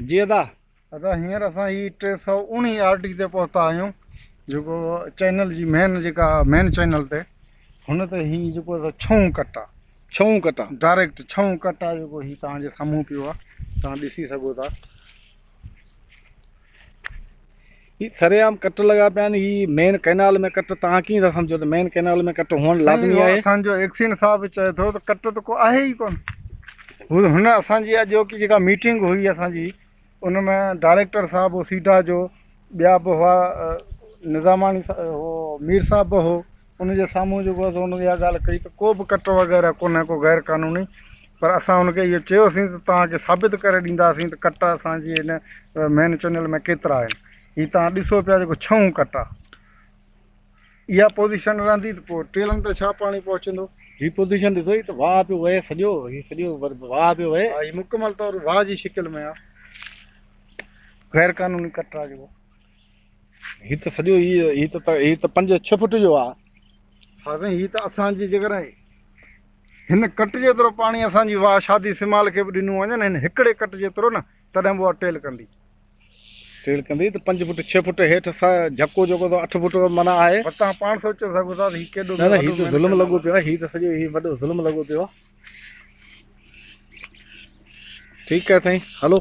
जी अदा अदा हींअर असां ही 319 RT ते पहुता आहियूं जेको चैनल जी मेन चैनल ते हुन ते ही जेको छऊं कट आहे छऊं कटा डायरेक्ट छऊं कट आहे जेको ही तव्हांजे साम्हूं पियो आहे तव्हां ॾिसी सघो था। ही सरेआम कट लॻा पिया आहिनि। ही मेन कैनाल में कट तव्हां कीअं था सम्झो त मेन कैनाल में कट हुअणु लाज़मी आहे? असांजो एक्सीन साहब चए थो त कट त को आहे ई कोन। हुन असांजी अॼु की जेका मीटिंग हुई असांजी उन में डायरेक्टर साहब सीटा जो ॿिया बि हुआ निज़ामानी हो मीर साहब बि हो उनजे साम्हूं जेको आहे हुन इहा ॻाल्हि कई त को बि कट वग़ैरह कोन्हे को गैर क़ानूनी। पर असां हुनखे इहो चयोसीं त तव्हांखे साबित करे ॾींदासीं त कट असांजी हिन मेन चैनल में केतिरा आहिनि। हीअ तव्हां ॾिसो पिया जेको छऊं कट आहे इहा पोज़ीशन रहंदी त पोइ टेलनि ते छा पाणी पहुचंदो। ही पोज़ीशन ॾिसो, ही त वाह पियो वहे सॼो, ही सॼो वाह पियो वहे। हीअ मुकमल तौरु वाह जी शिकिल में आहे, गैर क़ानूनी कट आहे जेको। ही त सॼो ही त 5-6 फुट जो आहे। हा साईं, हीअ त असांजी जेकर हिन कट जेतिरो पाणी असांजी वाह शादी सिमाल खे बि ॾिनो वञे न हिन हिकिड़े कट जेतिरो न तॾहिं बि उहा टेल कंदी त 5 फुट 6 फुट हेठि झको जेको 8 फुट माना आहे। तव्हां पाण सोचे सघो था हीअ केॾो न हीअ त ज़ुल्म लॻो पियो आहे। हीअ त सॼो ही वॾो ज़ुल्म लॻो पियो आहे। ठीकु आहे साईं, हलो।